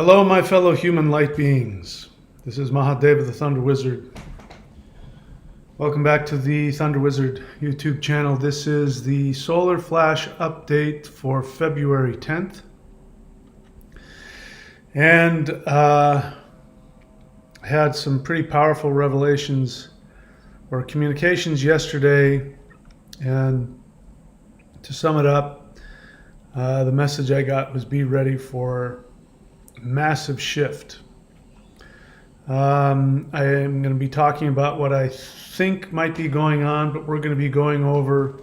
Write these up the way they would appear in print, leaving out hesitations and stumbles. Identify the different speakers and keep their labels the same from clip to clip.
Speaker 1: Hello, my fellow human light beings. This is Mahadeva the Thunder Wizard. Welcome back to the Thunder Wizard YouTube channel. This is the Solar Flash update for February 10th. And had some pretty powerful revelations or communications yesterday. And to sum it up, the message I got was be ready for massive shift. I am going to be talking about what I think might be going on, but we're going to be going over,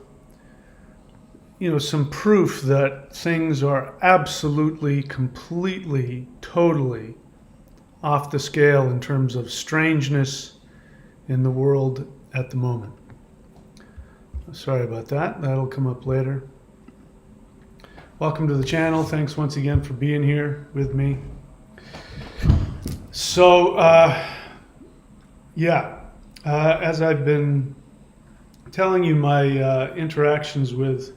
Speaker 1: some proof that things are absolutely, completely, totally off the scale in terms of strangeness in the world at the moment. Sorry about that. That'll come up later. Welcome to the channel. Thanks once again for being here with me. So, as I've been telling you, my interactions with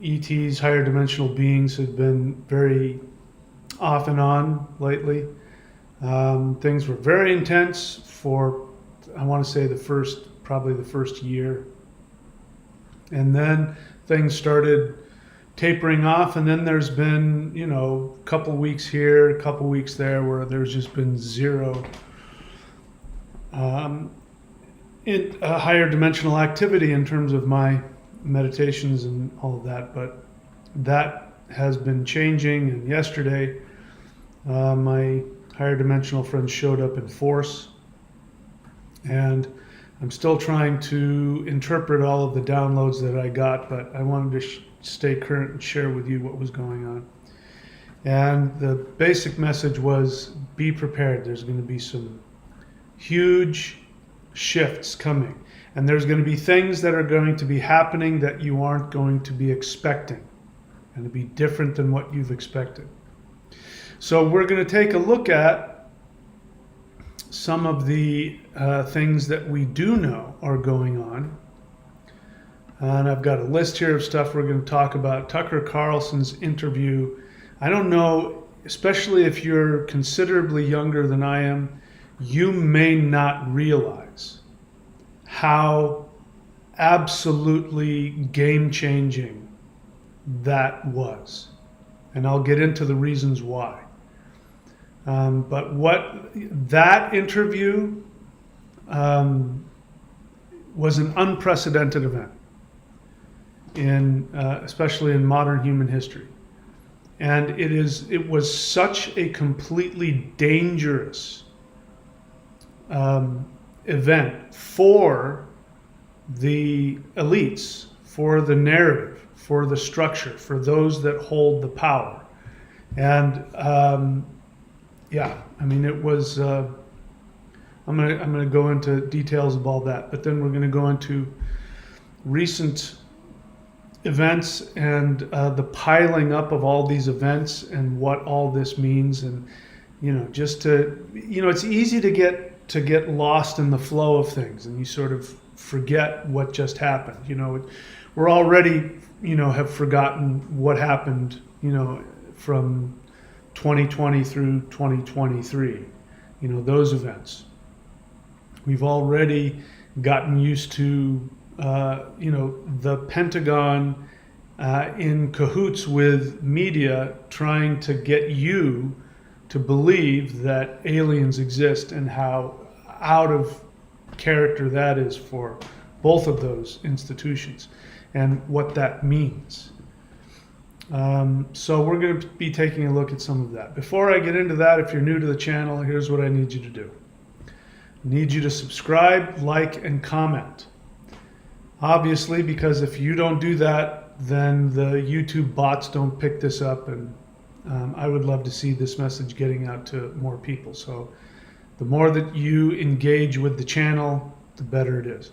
Speaker 1: ETs, higher dimensional beings, have been very off and on lately. Things were very intense for, I want to say, probably the first year. And then things started tapering off, and then there's been, a couple weeks here, a couple weeks there, where there's just been zero higher dimensional activity in terms of my meditations and all of that. But that has been changing, and yesterday my higher dimensional friends showed up in force, and I'm still trying to interpret all of the downloads that I got, but I wanted to stay current and share with you what was going on. And the basic message was, be prepared. There's going to be some huge shifts coming. And there's going to be things that are going to be happening that you aren't going to be expecting. And it'll be different than what you've expected. So we're going to take a look at some of the things that we do know are going on. And I've got a list here of stuff we're going to talk about. Tucker Carlson's interview. I don't know, especially if you're considerably younger than I am, you may not realize how absolutely game-changing that was. And I'll get into the reasons why. But what that interview was an unprecedented event, especially in modern human history. And it was such a completely dangerous event for the elites, for the narrative, for the structure, for those that hold the power. And it was, I'm going to go into details of all that, but then we're going to go into recent events and the piling up of all these events and what all this means. And, it's easy to get lost in the flow of things, and you sort of forget what just happened. We're already, have forgotten what happened, from 2020 through 2023, those events. We've already gotten used to, the Pentagon in cahoots with media trying to get you to believe that aliens exist, and how out of character that is for both of those institutions and what that means. So we're going to be taking a look at some of that. Before I get into that, if you're new to the channel, here's what I need you to do. I need you to subscribe, like, and comment. Obviously, because if you don't do that, then the YouTube bots don't pick this up, and I would love to see this message getting out to more people. So the more that you engage with the channel, the better it is.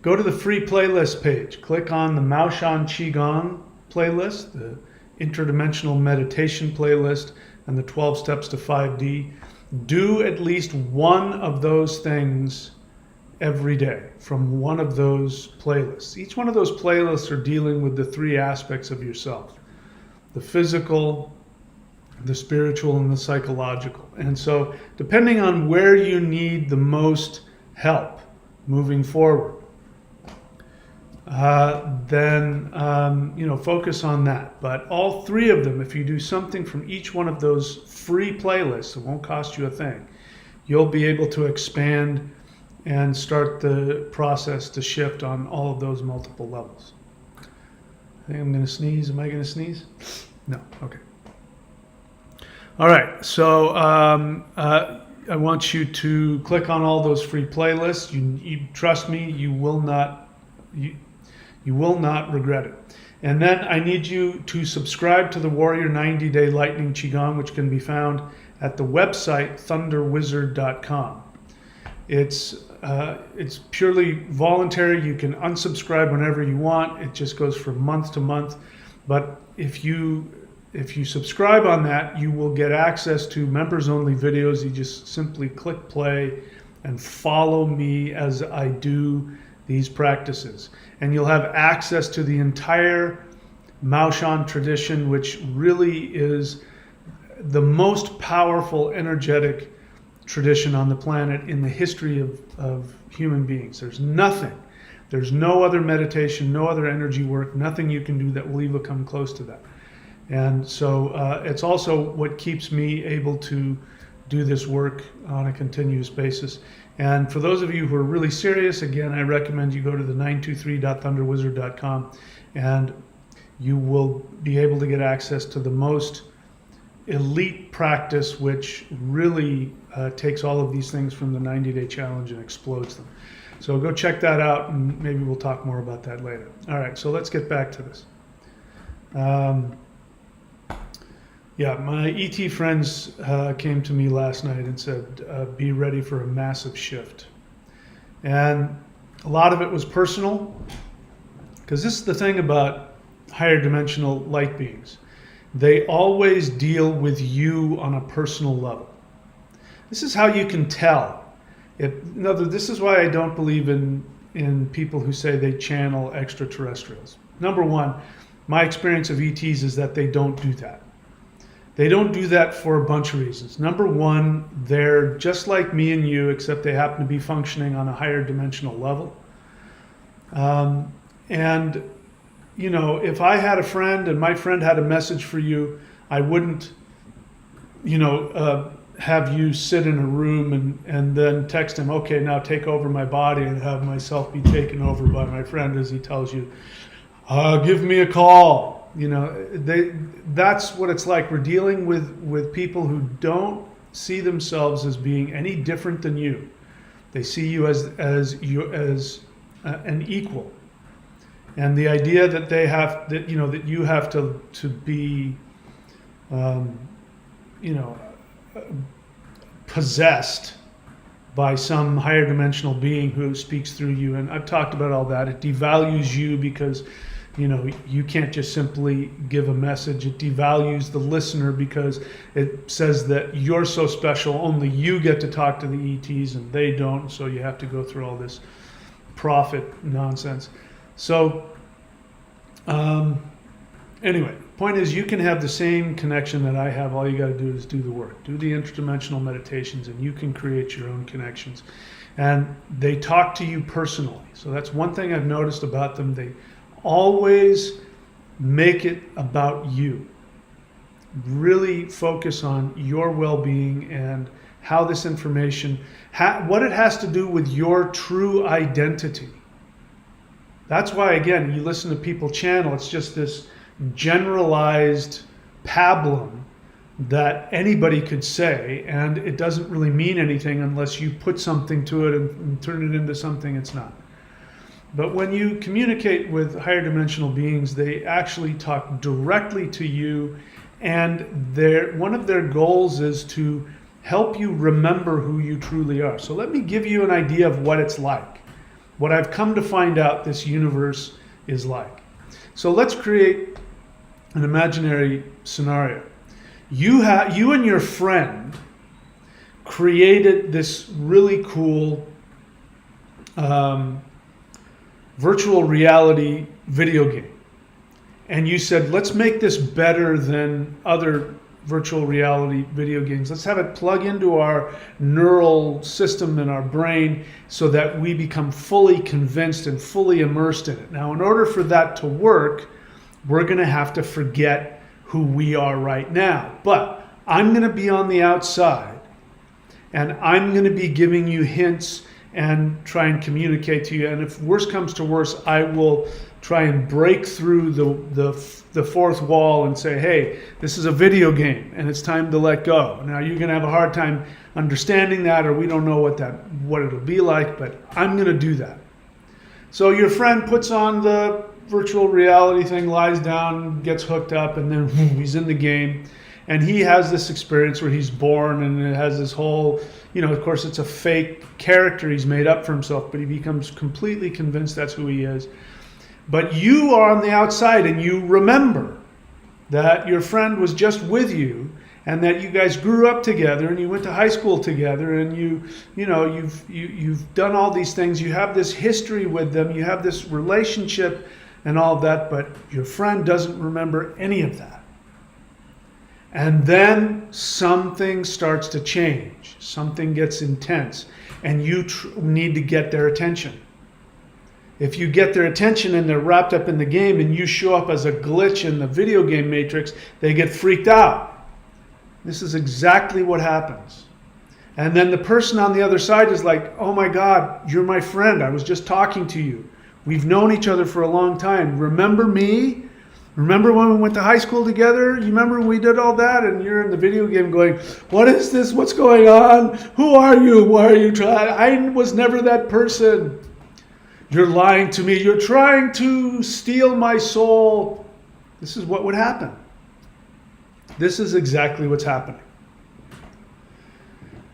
Speaker 1: Go to the free playlist page. Click on the Maoshan Qigong playlist, the Interdimensional Meditation playlist, and the 12 Steps to 5D. Do at least one of those things every day from one of those playlists. Each one of those playlists are dealing with the three aspects of yourself. the physical, the spiritual, and the psychological. And so depending on where you need the most help moving forward, then focus on that. But all three of them, if you do something from each one of those free playlists, it won't cost you a thing, you'll be able to expand and start the process to shift on all of those multiple levels. I think I'm going to sneeze. Am I going to sneeze? No. Okay. All right. So I want you to click on all those free playlists. You trust me, you will not regret it. And then I need you to subscribe to the Warrior 90-Day Lightning Qigong, which can be found at the website thunderwizard.com. It's purely voluntary. You can unsubscribe whenever you want. It just goes from month to month. But if you subscribe on that, you will get access to members-only videos. You just simply click play and follow me as I do these practices. And you'll have access to the entire Maoshan tradition, which really is the most powerful energetic tradition on the planet in the history of human beings. There's no other meditation, no other energy work, nothing you can do that will even come close to that. And so it's also what keeps me able to do this work on a continuous basis. And for those of you who are really serious, again, I recommend you go to the 923.thunderwizard.com, and you will be able to get access to the most elite practice, which really takes all of these things from the 90-day challenge and explodes them. So go check that out, and maybe we'll talk more about that later. All right, so let's get back to this. My ET friends came to me last night and said, be ready for a massive shift. And a lot of it was personal, because this is the thing about higher dimensional light beings. They always deal with you on a personal level. This is how you can tell. This is why I don't believe in people who say they channel extraterrestrials. Number one, my experience of ETs is that they don't do that. They don't do that for a bunch of reasons. Number one, they're just like me and you, except they happen to be functioning on a higher dimensional level. If I had a friend and my friend had a message for you, I wouldn't, have you sit in a room and then text him, okay, now take over my body, and have myself be taken over by my friend as he tells you, give me a call. That's what it's like. We're dealing with people who don't see themselves as being any different than you. They see you as an equal. And the idea that that you have to be, possessed by some higher dimensional being who speaks through you. And I've talked about all that. It devalues you because, you can't just simply give a message. It devalues the listener because it says that you're so special, only you get to talk to the ETs and they don't. So you have to go through all this profit nonsense. So anyway, point is, you can have the same connection that I have. All you got to do is do the work. Do the interdimensional meditations, and you can create your own connections. And they talk to you personally. So that's one thing I've noticed about them. They always make it about you. Really focus on your well-being and how this information, what it has to do with your true identity. That's why, again, you listen to people channel, it's just this generalized pablum that anybody could say, and it doesn't really mean anything unless you put something to it and turn it into something it's not. But when you communicate with higher dimensional beings, they actually talk directly to you, and one of their goals is to help you remember who you truly are. So let me give you an idea of what it's like, what I've come to find out this universe is like. So let's create an imaginary scenario. You and your friend created this really cool virtual reality video game. and you said, let's make this better than other virtual reality video games. Let's have it plug into our neural system in our brain so that we become fully convinced and fully immersed in it. Now, in order for that to work, we're going to have to forget who we are right now. But I'm going to be on the outside, and I'm going to be giving you hints and try and communicate to you. And if worse comes to worse, I will try and break through the fourth wall and say, hey, this is a video game and it's time to let go. Now you're going to have a hard time understanding that, or we don't know what it'll be like, but I'm going to do that. So your friend puts on the virtual reality thing, lies down, gets hooked up, and then he's in the game. And he has this experience where he's born, and it has this whole, of course it's a fake character he's made up for himself, but he becomes completely convinced that's who he is. But you are on the outside, and you remember that your friend was just with you, and that you guys grew up together, and you went to high school together, and you've done all these things. You have this history with them, you have this relationship and all of that, but your friend doesn't remember any of that. And then something starts to change. Something gets intense, and you need to get their attention. If you get their attention and they're wrapped up in the game and you show up as a glitch in the video game matrix, they get freaked out. This is exactly what happens. And then the person on the other side is like, oh my God, you're my friend. I was just talking to you. We've known each other for a long time. Remember me? Remember when we went to high school together? You remember when we did all that? And you're in the video game going, what is this? What's going on? Who are you? Why are you trying? I was never that person. You're lying to me. You're trying to steal my soul. This is what would happen. This is exactly what's happening.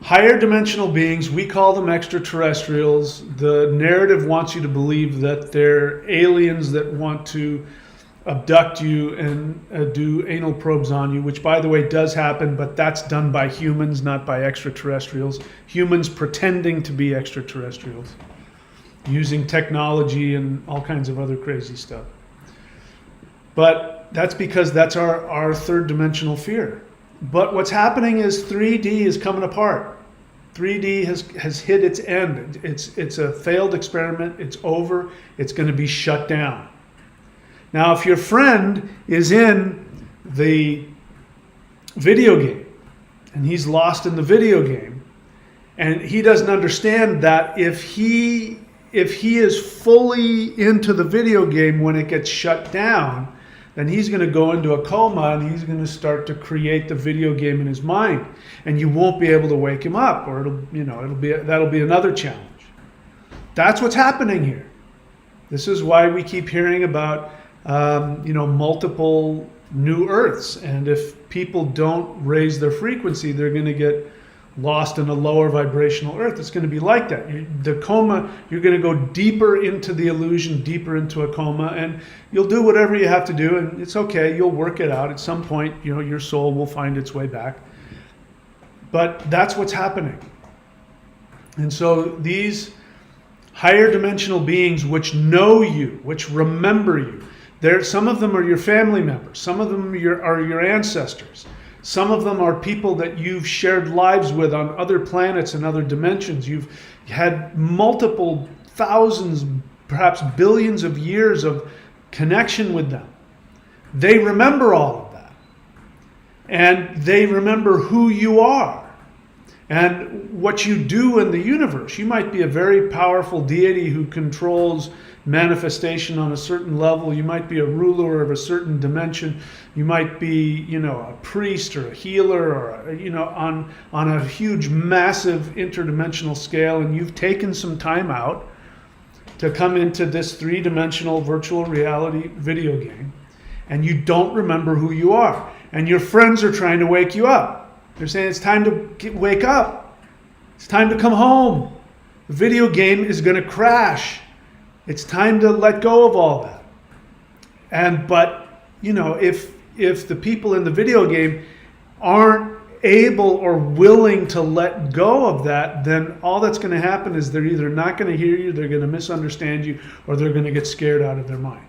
Speaker 1: Higher dimensional beings, we call them extraterrestrials. The narrative wants you to believe that they're aliens that want to abduct you and do anal probes on you, which by the way does happen, but that's done by humans, not by extraterrestrials. Humans pretending to be extraterrestrials, using technology and all kinds of other crazy stuff. But that's because that's our third dimensional fear. But what's happening is 3D is coming apart. 3D has hit its end. It's a failed experiment. It's over. It's going to be shut down. Now, if your friend is in the video game and he's lost in the video game, and he doesn't understand that if he is fully into the video game when it gets shut down, then he's going to go into a coma and he's going to start to create the video game in his mind, and you won't be able to wake him up, or that'll be another challenge. That's what's happening here. This is why we keep hearing about multiple new Earths, and if people don't raise their frequency, they're going to get lost in a lower vibrational Earth. It's going to be like that. The coma, you're going to go deeper into the illusion, deeper into a coma, and you'll do whatever you have to do, and it's okay. You'll work it out. At some point, your soul will find its way back. But that's what's happening. And so these higher dimensional beings which know you, which remember you, some of them are your family members. Some of them are your ancestors. Some of them are people that you've shared lives with on other planets and other dimensions. You've had multiple thousands, perhaps billions of years of connection with them. They remember all of that. And they remember who you are and what you do in the universe. You might be a very powerful deity who controls manifestation on a certain level. You might be a ruler of a certain dimension. You might be, a priest or a healer, or on a huge, massive interdimensional scale, and you've taken some time out to come into this three-dimensional virtual reality video game, and you don't remember who you are. And your friends are trying to wake you up. They're saying it's time to wake up. It's time to come home. The video game is going to crash. It's time to let go of all that. But if the people in the video game aren't able or willing to let go of that, then all that's going to happen is they're either not going to hear you, they're going to misunderstand you, or they're going to get scared out of their mind.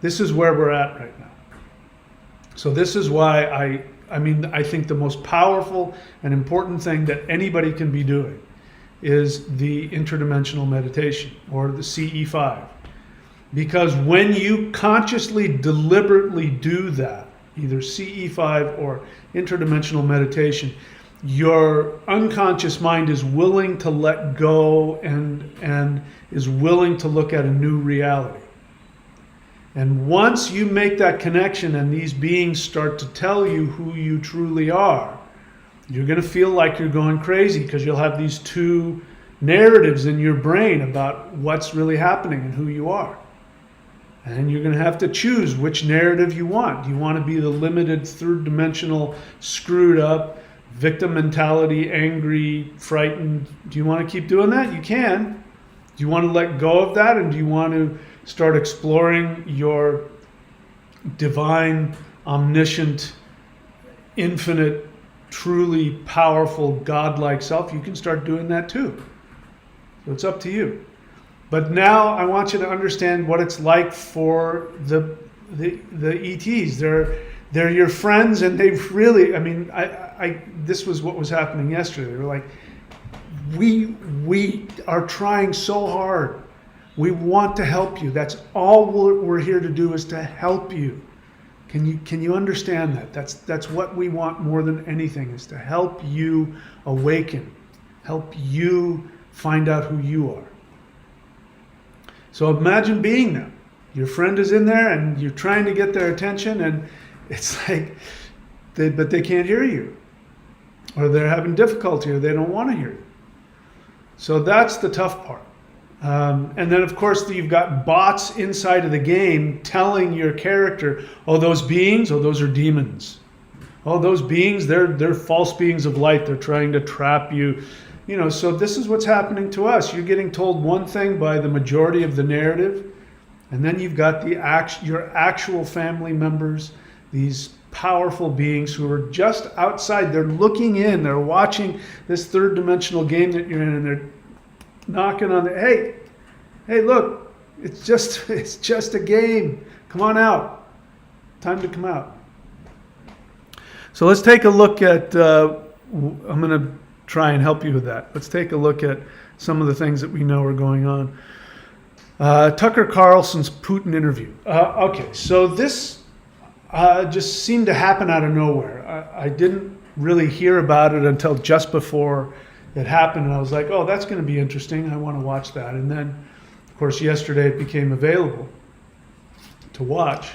Speaker 1: This is where we're at right now. So this is why I think the most powerful and important thing that anybody can be doing is the interdimensional meditation, or the CE5. Because when you consciously, deliberately do that, either CE5 or interdimensional meditation, your unconscious mind is willing to let go and is willing to look at a new reality. And once you make that connection and these beings start to tell you who you truly are, you're going to feel like you're going crazy, because you'll have these two narratives in your brain about what's really happening and who you are. And you're going to have to choose which narrative you want. Do you want to be the limited, third-dimensional, screwed up, victim mentality, angry, frightened? Do you want to keep doing that? You can. Do you want to let go of that? And do you want to start exploring your divine, omniscient, infinite, truly powerful, godlike self? You can start doing that too. So it's up to you. But now I want you to understand what it's like for the ETs. They're your friends, and they've really, I mean, this was what was happening yesterday. They were like, we are trying so hard. We want to help you. That's all we're here to do, is to help you. Can you understand that? That's what we want more than anything, is to help you awaken, help you find out who you are. So imagine being them. Your friend is in there and you're trying to get their attention, and it's like, but they can't hear you, or they're having difficulty, or they don't want to hear you. So that's the tough part. And then of course you've got bots inside of the game telling your character, oh, those beings, oh, those are demons. Oh, those beings, they're false beings of light. They're trying to trap you. You know, so this is what's happening to us. You're getting told one thing by the majority of the narrative, and then you've got your actual family members, these powerful beings who are just outside. They're looking in. They're watching this third dimensional game that you're in, and they're knocking on the, hey, look, it's just a game. Come on out. Time to come out. So let's take a look at, I'm going to try and help you with that. Let's take a look at some of the things that we know are going on. Tucker Carlson's Putin interview. Okay, so this just seemed to happen out of nowhere. I didn't really hear about it until just before it happened, and I was like, oh, that's going to be interesting. I want to watch that. And then, of course, yesterday it became available to watch.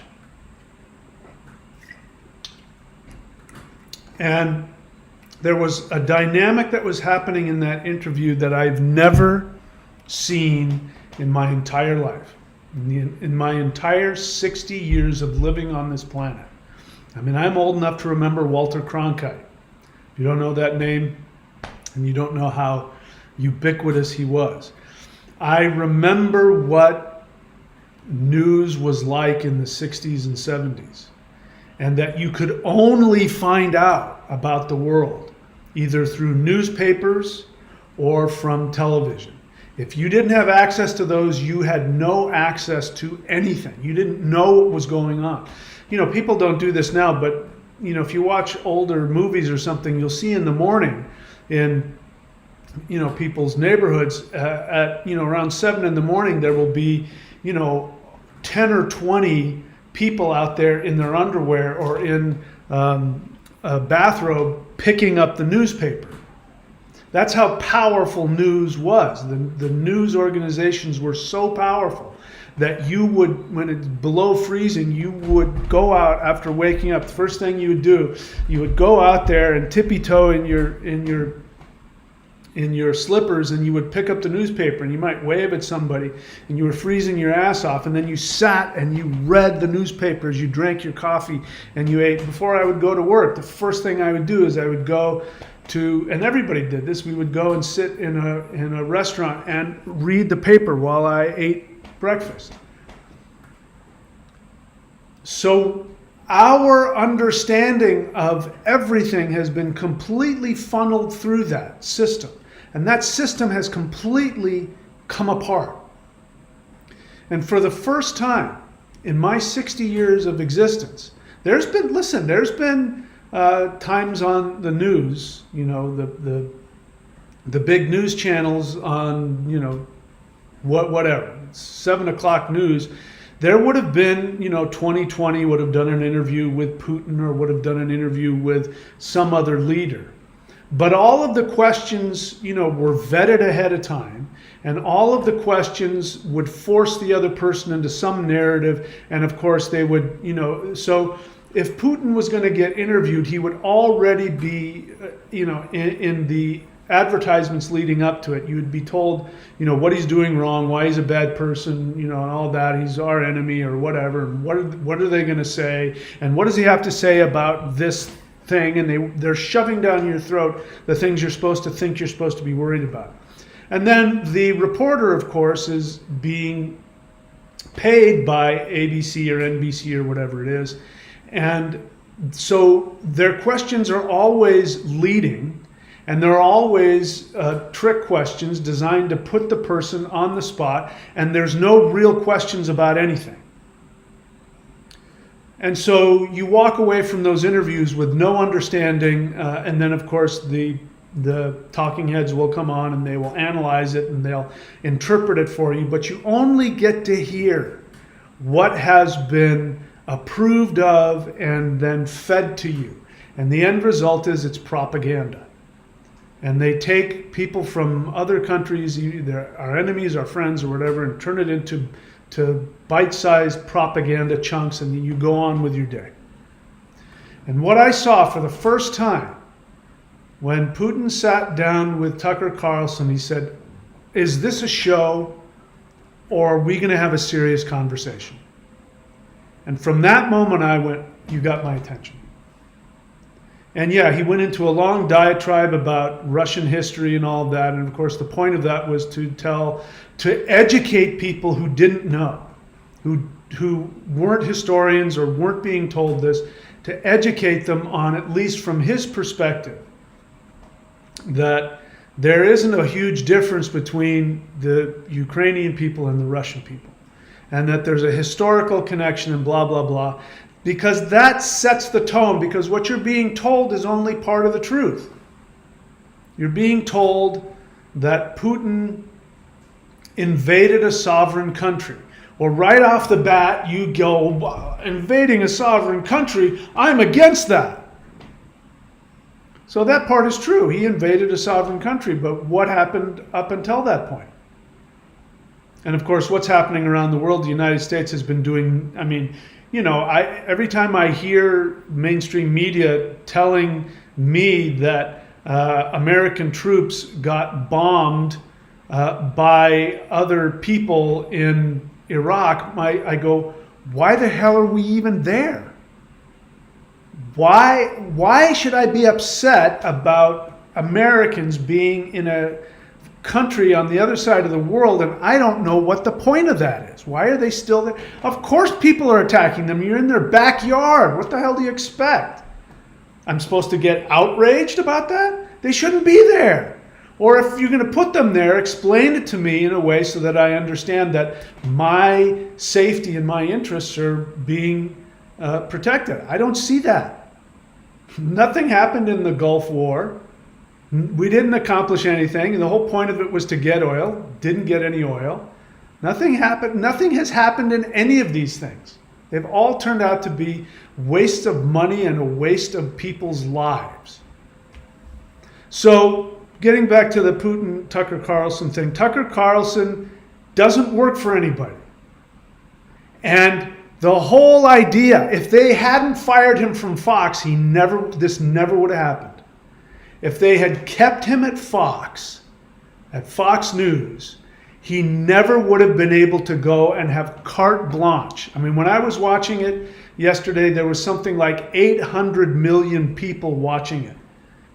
Speaker 1: And there was a dynamic that was happening in that interview that I've never seen in my entire life, in my entire 60 years of living on this planet. I mean, I'm old enough to remember Walter Cronkite. If you don't know that name, and you don't know how ubiquitous he was. I remember what news was like in the 60s and 70s, and that you could only find out about the world either through newspapers or from television. If you didn't have access to those, you had no access to anything. You didn't know what was going on. You know, people don't do this now, but you know, if you watch older movies or something, you'll see in the morning in, you know, people's neighborhoods at, you know, around 7 in the morning, there will be, you know, 10 or 20 people out there in their underwear or in a bathrobe picking up the newspaper. That's how powerful news was. The news organizations were so powerful that you would, when it's below freezing, you would go out after waking up. The first thing you would do, you would go out there and tippy-toe in your slippers, and you would pick up the newspaper, and you might wave at somebody, and you were freezing your ass off, and then you sat and you read the newspapers, you drank your coffee, and you ate. Before I would go to work, the first thing I would do is I would go to, and everybody did this, we would go and sit in a restaurant and read the paper while I ate breakfast. So our understanding of everything has been completely funneled through that system. And that system has completely come apart. And for the first time in my 60 years of existence, there's been times on the news, the big news channels on, whatever, 7 o'clock news. There would have been, 2020 would have done an interview with Putin or would have done an interview with some other leader. But all of the questions, were vetted ahead of time. And all of the questions would force the other person into some narrative. And of course they would, so if Putin was going to get interviewed, he would already be, in the advertisements leading up to it, you would be told, what he's doing wrong, why he's a bad person, and all that, he's our enemy or whatever. And what are they going to say? And what does he have to say about this thing? And they're shoving down your throat the things you're supposed to think you're supposed to be worried about. And then the reporter, of course, is being paid by ABC or NBC or whatever it is. And so their questions are always leading, and they're always trick questions designed to put the person on the spot, and there's no real questions about anything. And so you walk away from those interviews with no understanding, and then of course the talking heads will come on and they will analyze it and they'll interpret it for you, but you only get to hear what has been approved of and then fed to you. And the end result is it's propaganda. And they take people from other countries, either our enemies, our friends, or whatever, and turn it into bite-sized propaganda chunks, and then you go on with your day. And what I saw for the first time when Putin sat down with Tucker Carlson, he said, is this a show, or are we going to have a serious conversation? And from that moment I went, you got my attention. And yeah, he went into a long diatribe about Russian history and all of that. And of course, the point of that was to educate people who didn't know, who weren't historians or weren't being told this, to educate them on, at least from his perspective, that there isn't a huge difference between the Ukrainian people and the Russian people, and that there's a historical connection and blah, blah, blah. Because that sets the tone, because what you're being told is only part of the truth. You're being told that Putin invaded a sovereign country. Well, right off the bat, you go, invading a sovereign country, I'm against that. So that part is true. He invaded a sovereign country, but what happened up until that point? And of course, what's happening around the world, the United States has been doing, every time I hear mainstream media telling me that American troops got bombed by other people in Iraq, I go, why the hell are we even there? Why should I be upset about Americans being in a country on the other side of the world, and I don't know what the point of that is? Why are they still there? Of course people are attacking them. You're in their backyard. What the hell do you expect? I'm supposed to get outraged about that? They shouldn't be there. Or if you're going to put them there, explain it to me in a way so that I understand that my safety and my interests are being protected. I don't see that. Nothing happened in the Gulf War. We didn't accomplish anything. The whole point of it was to get oil. Didn't get any oil. Nothing happened. Nothing has happened in any of these things. They've all turned out to be wastes of money and a waste of people's lives. So getting back to the Putin-Tucker Carlson thing, Tucker Carlson doesn't work for anybody. And the whole idea, if they hadn't fired him from Fox, this never would have happened. If they had kept him at Fox News, he never would have been able to go and have carte blanche. I mean, when I was watching it yesterday, there was something like 800 million people watching it.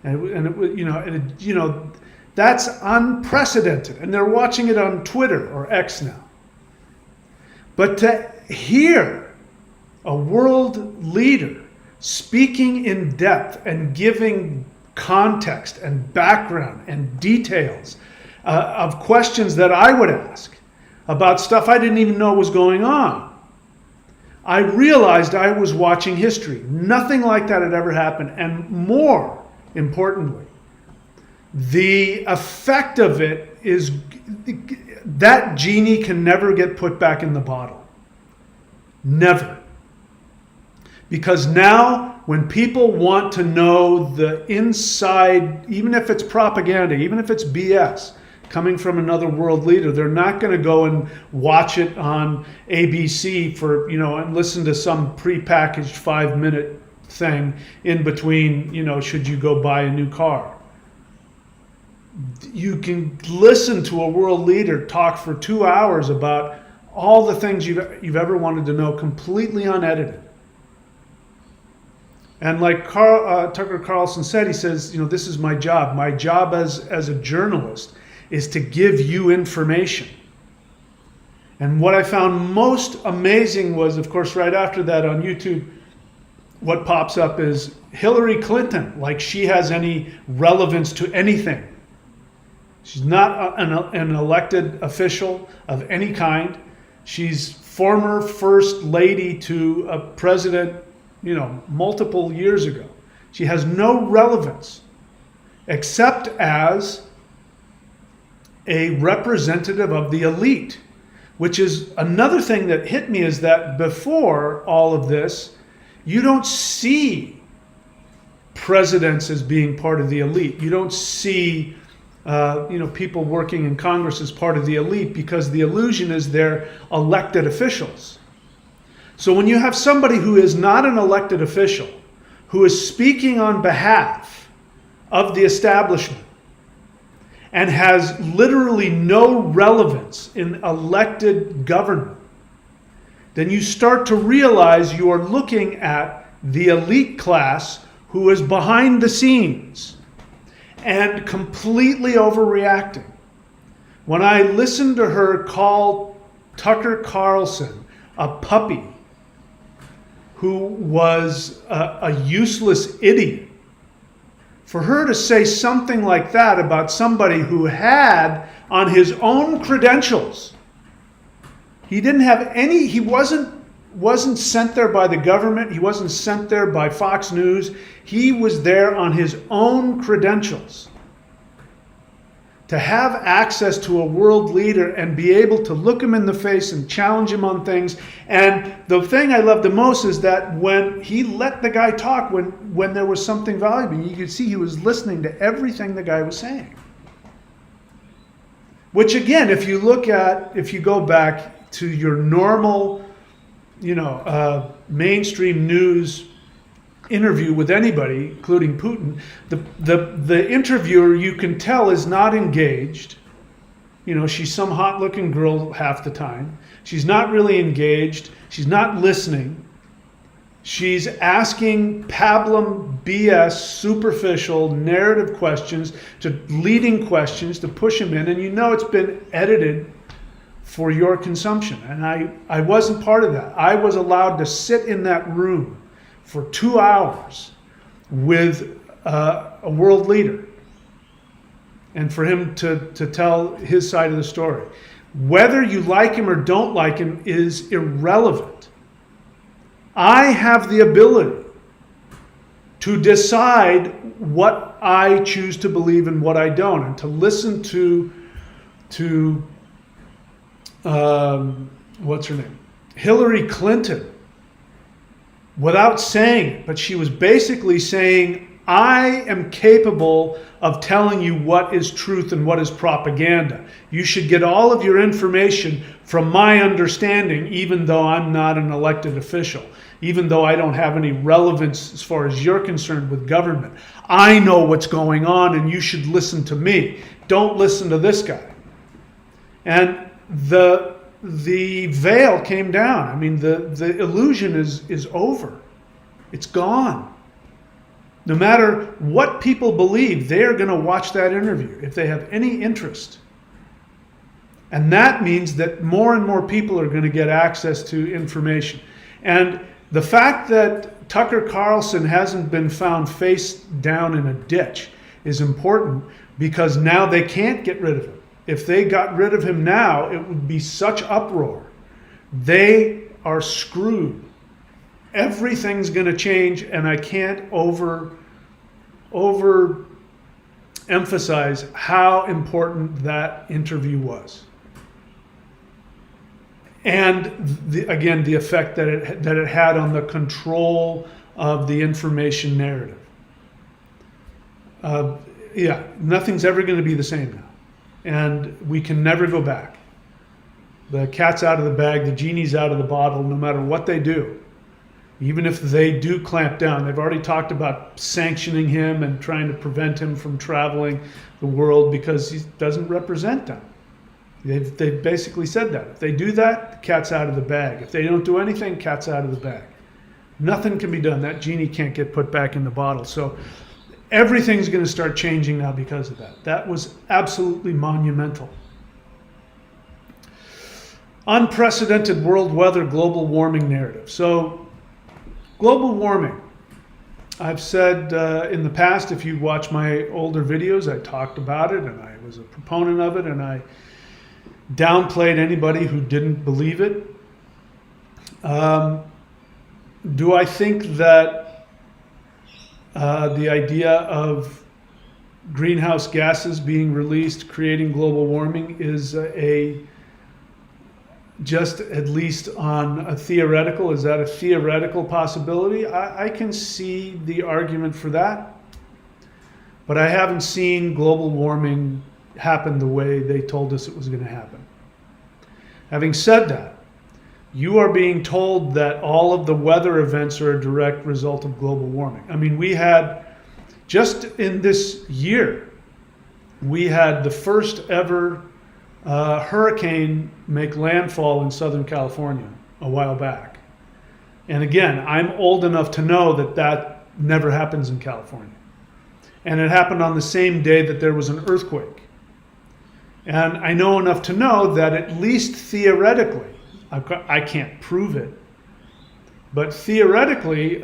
Speaker 1: And that's unprecedented. And they're watching it on Twitter or X now. But to hear a world leader speaking in depth and giving context and background and details of questions that I would ask about stuff I didn't even know was going on. I realized I was watching history. Nothing like that had ever happened. And more importantly, the effect of it is that genie can never get put back in the bottle. Never. Because now when people want to know the inside, even if it's propaganda, even if it's BS coming from another world leader, they're not going to go and watch it on ABC for, and listen to some prepackaged 5-minute thing in between, should you go buy a new car. You can listen to a world leader talk for 2 hours about all the things you've ever wanted to know, completely unedited. And like Tucker Carlson said, he says, this is my job. My job as a journalist is to give you information. And what I found most amazing was, of course, right after that on YouTube, what pops up is Hillary Clinton, like she has any relevance to anything. She's not an elected official of any kind. She's former first lady to a president, multiple years ago. She has no relevance except as a representative of the elite, which is another thing that hit me, is that before all of this, you don't see presidents as being part of the elite. You don't see people working in Congress as part of the elite, because the illusion is they're elected officials. So when you have somebody who is not an elected official, who is speaking on behalf of the establishment and has literally no relevance in elected government, then you start to realize you are looking at the elite class who is behind the scenes and completely overreacting. When I listened to her call Tucker Carlson a puppy who was a useless idiot, for her to say something like that about somebody who had on his own credentials, he didn't have any, he wasn't sent there by the government, he wasn't sent there by Fox News, he was there on his own credentials. To have access to a world leader and be able to look him in the face and challenge him on things. And the thing I love the most is that when he let the guy talk, when there was something valuable, you could see he was listening to everything the guy was saying. Which again, if you go back to your normal, mainstream news interview with anybody, including Putin, the interviewer, you can tell, is not engaged. She's some hot-looking girl half the time. She's not really engaged. She's not listening. She's asking pablum BS, superficial, narrative questions, to leading questions to push him in, and it's been edited for your consumption. And I wasn't part of that. I was allowed to sit in that room for 2 hours with a world leader, and for him to tell his side of the story. Whether you like him or don't like him is irrelevant. I have the ability to decide what I choose to believe and what I don't, and to listen to what's her name? Hillary Clinton, without saying it, but she was basically saying, I am capable of telling you what is truth and what is propaganda. You should get all of your information from my understanding, even though I'm not an elected official, even though I don't have any relevance as far as you're concerned with government. I know what's going on, and you should listen to me. Don't listen to this guy. And the veil came down. I mean, the illusion is over. It's gone. No matter what people believe, they are going to watch that interview if they have any interest. And that means that more and more people are going to get access to information. And the fact that Tucker Carlson hasn't been found face down in a ditch is important, because now they can't get rid of him. If they got rid of him now, it would be such uproar. They are screwed. Everything's going to change, and I can't emphasize how important that interview was. And again, the effect that it had on the control of the information narrative. Yeah, nothing's ever going to be the same now. And we can never go back. The cat's out of the bag, the genie's out of the bottle, no matter what they do. Even if they do clamp down, they've already talked about sanctioning him and trying to prevent him from traveling the world because he doesn't represent them. They've basically said that. If they do that, the cat's out of the bag. If they don't do anything, cat's out of the bag. Nothing can be done. That genie can't get put back in the bottle. So everything's going to start changing now because of that. That was absolutely monumental. Unprecedented world weather, global warming narrative. So global warming. I've said in the past, if you watch my older videos, I talked about it and I was a proponent of it, and I downplayed anybody who didn't believe it. Do I think that the idea of greenhouse gases being released, creating global warming, is just at least on a theoretical, is that a theoretical possibility? I can see the argument for that, but I haven't seen global warming happen the way they told us it was going to happen. Having said that, you are being told that all of the weather events are a direct result of global warming. I mean, we had, just in this year, we had the first ever hurricane make landfall in Southern California a while back. And again, I'm old enough to know that that never happens in California. And it happened on the same day that there was an earthquake. And I know enough to know that at least theoretically, I can't prove it, but theoretically,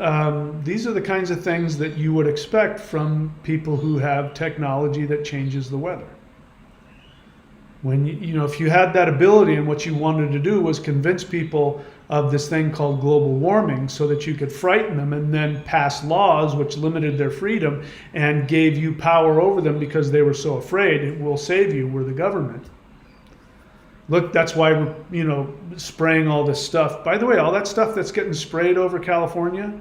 Speaker 1: these are the kinds of things that you would expect from people who have technology that changes the weather. When if you had that ability and what you wanted to do was convince people of this thing called global warming so that you could frighten them and then pass laws which limited their freedom and gave you power over them because they were so afraid, it will save you, we're the government. Look, that's why we're, spraying all this stuff. By the way, all that stuff that's getting sprayed over California,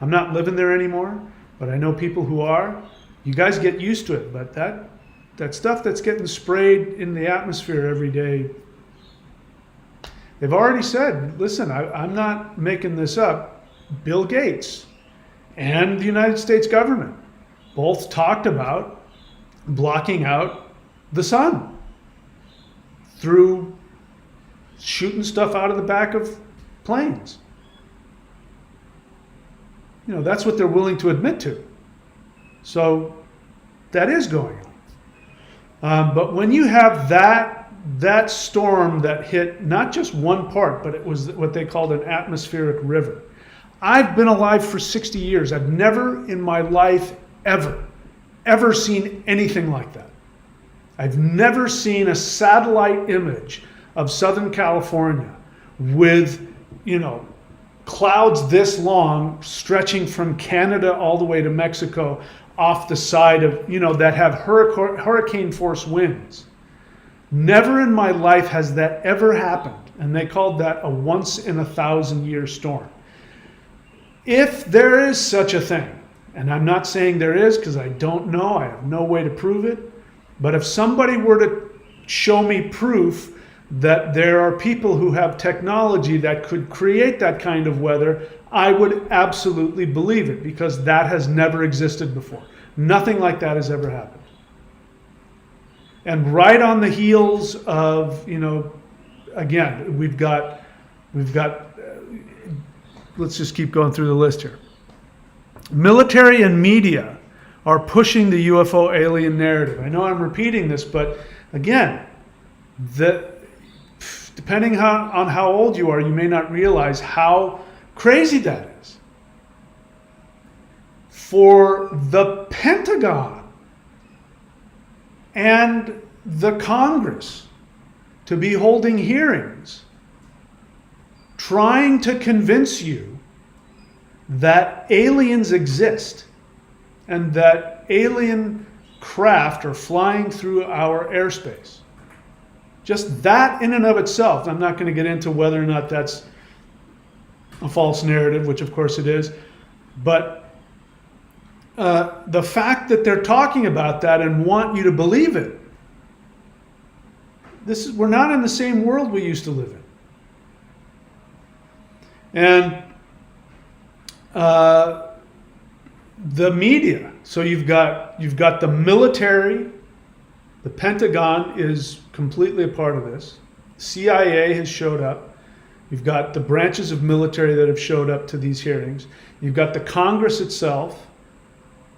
Speaker 1: I'm not living there anymore, but I know people who are. You guys get used to it, but that stuff that's getting sprayed in the atmosphere every day, they've already said, listen, I'm not making this up. Bill Gates and the United States government both talked about blocking out the sun through shooting stuff out of the back of planes. That's what they're willing to admit to. So that is going on. But when you have that storm that hit not just one part, but it was what they called an atmospheric river. I've been alive for 60 years. I've never in my life ever seen anything like that. I've never seen a satellite image of Southern California with, clouds this long stretching from Canada all the way to Mexico off the side of, that have hurricane force winds. Never in my life has that ever happened. And they called that a once in 1,000-year storm. If there is such a thing, and I'm not saying there is because I don't know, I have no way to prove it, but if somebody were to show me proof that there are people who have technology that could create that kind of weather, I would absolutely believe it because that has never existed before. Nothing like that has ever happened. And right on the heels of, again, we've got, let's just keep going through the list here. Military and media are pushing the UFO alien narrative. I know I'm repeating this, but again, depending on how old you are, you may not realize how crazy that is. For the Pentagon and the Congress to be holding hearings trying to convince you that aliens exist and that alien craft are flying through our airspace. Just that in and of itself, I'm not going to get into whether or not that's a false narrative, which of course it is, but the fact that they're talking about that and want you to believe it, we're not in the same world we used to live in. And the media, so you've got the military, the Pentagon is completely a part of this. CIA has showed up. You've got the branches of military that have showed up to these hearings. You've got the Congress itself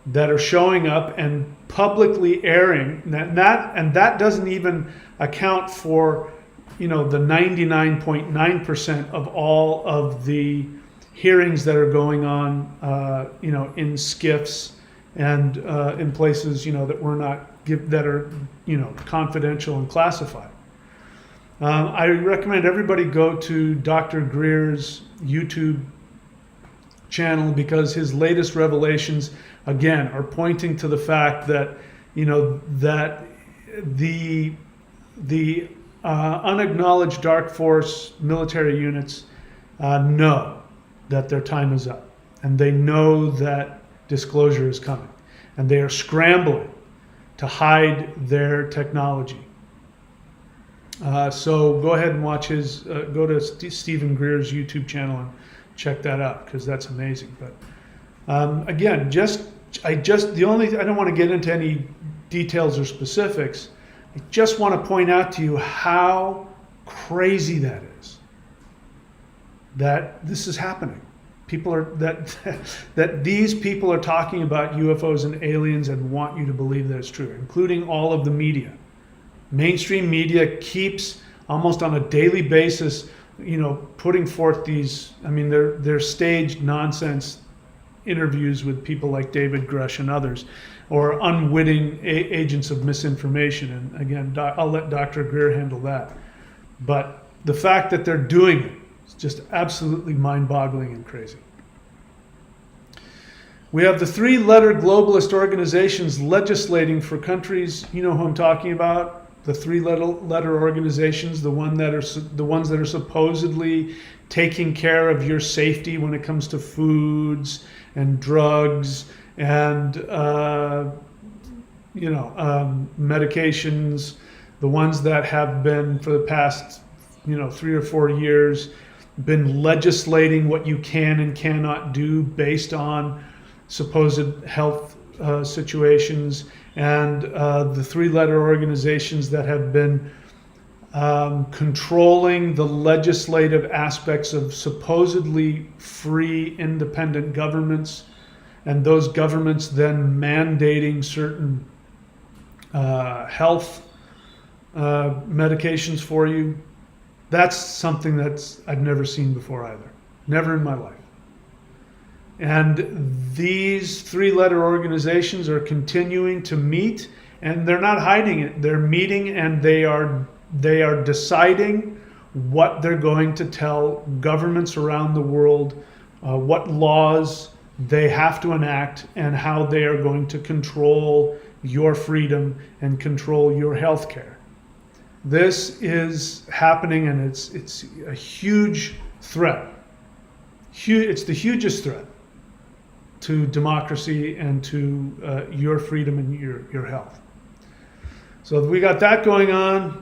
Speaker 1: that are showing up and publicly airing, and that doesn't even account for, the 99.9% of all of the hearings that are going on, in SCIFs and in places, that we're not that are, confidential and classified. I recommend everybody go to Dr. Greer's YouTube channel, because his latest revelations, again, are pointing to the fact that, that the unacknowledged dark force military units know that their time is up, and they know that disclosure is coming, and they are scrambling to hide their technology. So go ahead and watch go to Stephen Greer's YouTube channel and check that out, because that's amazing. But again, I don't want to get into any details or specifics. I just want to point out to you how crazy that is, that this is happening. That these people are talking about UFOs and aliens and want you to believe that it's true, including all of the media. Mainstream media keeps almost on a daily basis, putting forth these, they're staged nonsense interviews with people like David Grush and others, or unwitting agents of misinformation. And again, I'll let Dr. Greer handle that. But the fact that they're doing it is just absolutely mind-boggling and crazy. We have the three-letter globalist organizations legislating for countries, you know who I'm talking about? The three-letter organizations, the ones that are supposedly taking care of your safety when it comes to foods and drugs and medications, the ones that have been for the past 3 or 4 years been legislating what you can and cannot do based on supposed health situations, and the three-letter organizations that have been controlling the legislative aspects of supposedly free, independent governments, and those governments then mandating certain health medications for you. That's something I've never seen before either. Never in my life. And these three-letter organizations are continuing to meet, and they're not hiding it. They're meeting, and they are deciding what they're going to tell governments around the world, what laws they have to enact, and how they are going to control your freedom and control your health care. This is happening, and it's a huge threat. It's the hugest threat to democracy and to your freedom and your health. So we got that going on.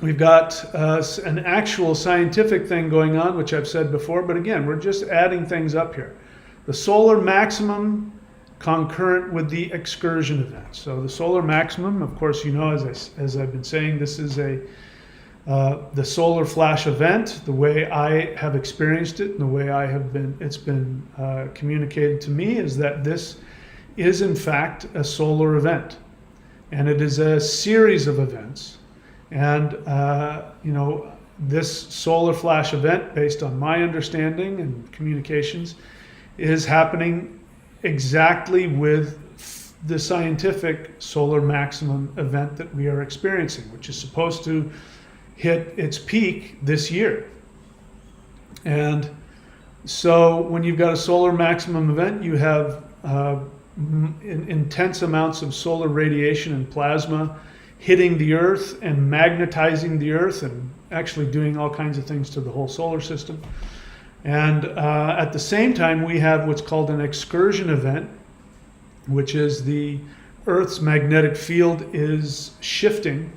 Speaker 1: We've got an actual scientific thing going on, which I've said before, but again, we're just adding things up here. The solar maximum concurrent with the excursion event. So the solar maximum, of course, as I've been saying, this is the solar flash event. The way I have experienced it and the way it's been communicated to me is that this is in fact a solar event, and it is a series of events. And this solar flash event, based on my understanding and communications, is happening exactly with the scientific solar maximum event that we are experiencing, which is supposed to hit its peak this year. And So when you've got a solar maximum event, you have intense amounts of solar radiation and plasma hitting the Earth and magnetizing the Earth and actually doing all kinds of things to the whole solar system. And at the same time, we have what's called an excursion event, which is the Earth's magnetic field is shifting.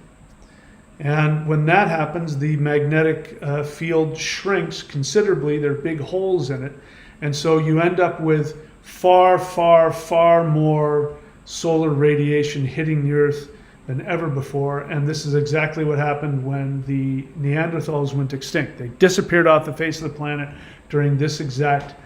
Speaker 1: And when that happens, the magnetic field shrinks considerably. There are big holes in it. And so you end up with far, far, far more solar radiation hitting the Earth than ever before. And this is exactly what happened when the Neanderthals went extinct. They disappeared off the face of the planet during this exact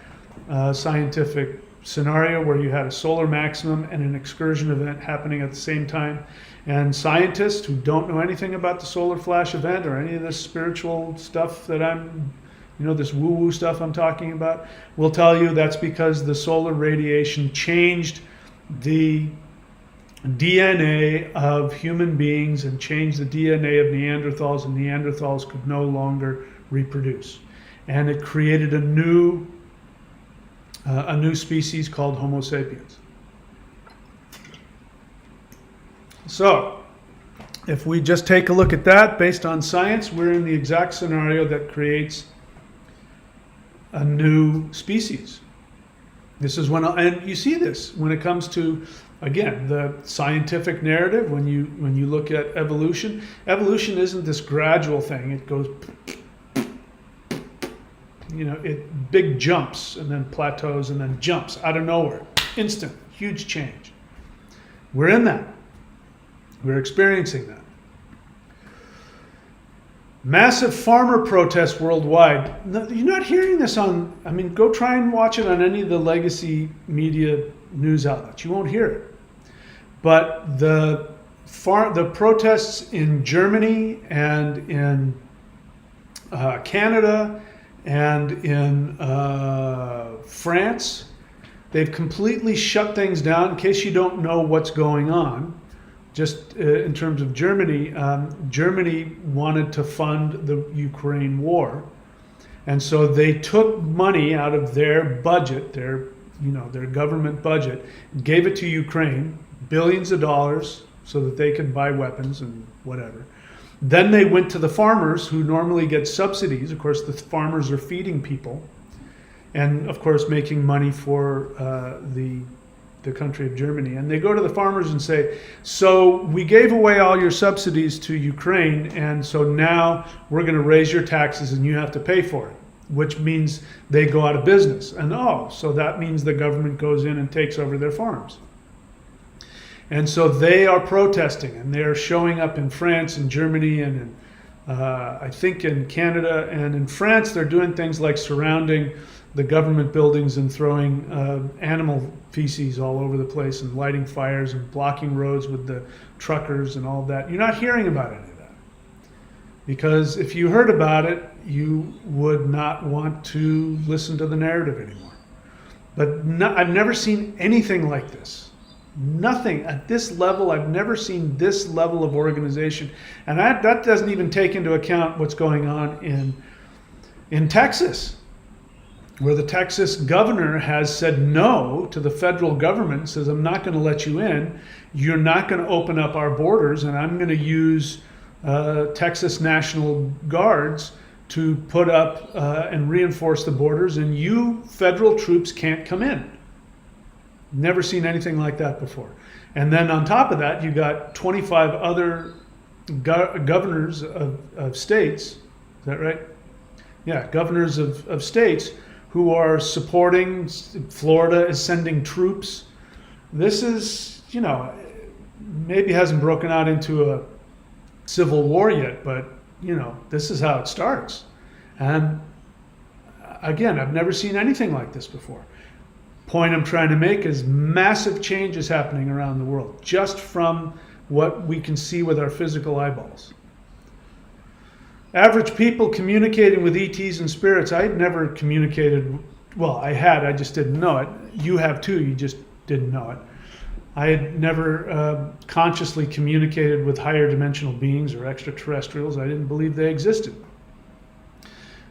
Speaker 1: scientific scenario where you had a solar maximum and an excursion event happening at the same time. And scientists who don't know anything about the solar flash event or any of this spiritual stuff that this woo-woo stuff I'm talking about, will tell you that's because the solar radiation changed the DNA of human beings and changed the DNA of Neanderthals, and Neanderthals could no longer reproduce. And it created a new species called Homo sapiens. So, if we just take a look at that based on science, we're in the exact scenario that creates a new species. This is and you see this when it comes to, again, the scientific narrative. When you look at evolution, evolution isn't this gradual thing. It goes, it big jumps and then plateaus and then jumps out of nowhere, instant, huge change. We're in that. We're experiencing that. Massive farmer protests worldwide. You're not hearing this go try and watch it on any of the legacy media news outlets. You won't hear it. But the protests in Germany and in Canada and in France, they've completely shut things down. In case you don't know what's going on, just in terms of Germany, Germany wanted to fund the Ukraine war. And so they took money out of their budget, their government budget, gave it to Ukraine, billions of dollars, so that they could buy weapons and whatever. Then they went to the farmers who normally get subsidies. Of course, the farmers are feeding people and, of course, making money for the country of Germany. And they go to the farmers and say, so we gave away all your subsidies to Ukraine, and so now we're going to raise your taxes and you have to pay for it, which means they go out of business. And so that means the government goes in and takes over their farms. And so they are protesting, and they're showing up in France and Germany and in, I think in Canada. And in France, they're doing things like surrounding the government buildings and throwing animal feces all over the place and lighting fires and blocking roads with the truckers and all that. You're not hearing about any of that. Because if you heard about it, you would not want to listen to the narrative anymore. But I've never seen anything like this. Nothing at this level. I've never seen this level of organization. And that doesn't even take into account what's going on in Texas, where the Texas governor has said no to the federal government, says, I'm not going to let you in. You're not going to open up our borders, and I'm going to use Texas National Guards to put up and reinforce the borders, and you federal troops can't come in. Never seen anything like that before. And then on top of that, you got 25 other governors of states. Is that right? Yeah, governors of states who are supporting. Florida is sending troops. This is, maybe hasn't broken out into a civil war yet, but, this is how it starts. And again, I've never seen anything like this before. Point I'm trying to make is massive changes happening around the world, just from what we can see with our physical eyeballs. Average people communicating with ETs and spirits. I had never communicated, I just didn't know it. You have too, you just didn't know it. I had never consciously communicated with higher dimensional beings or extraterrestrials. I didn't believe they existed.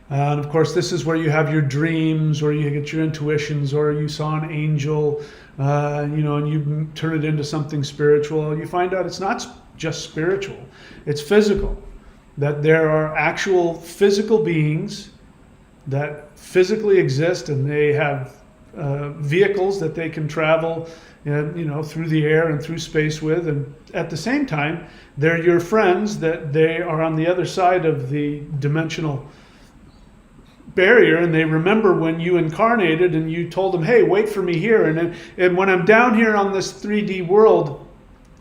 Speaker 1: And of course, this is where you have your dreams, or you get your intuitions, or you saw an angel, and you turn it into something spiritual. You find out it's not just spiritual, it's physical. That there are actual physical beings that physically exist, and they have vehicles that they can travel, through the air and through space with. And at the same time, they're your friends, that they are on the other side of the dimensional barrier, and they remember when you incarnated and you told them, hey, wait for me here, and when I'm down here on this 3D world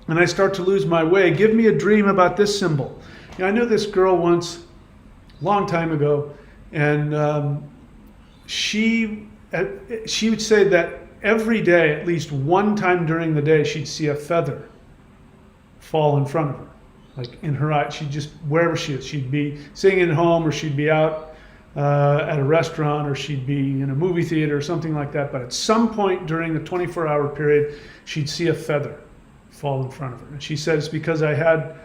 Speaker 1: and I start to lose my way, give me a dream about this symbol. I knew this girl once, a long time ago, and she would say that every day, at least one time during the day, she'd see a feather fall in front of her, like in her eye. She'd just, wherever she is, she'd be singing at home, or she'd be out at a restaurant, or she'd be in a movie theater or something like that. But at some point during the 24-hour period, she'd see a feather fall in front of her. And she says, because I have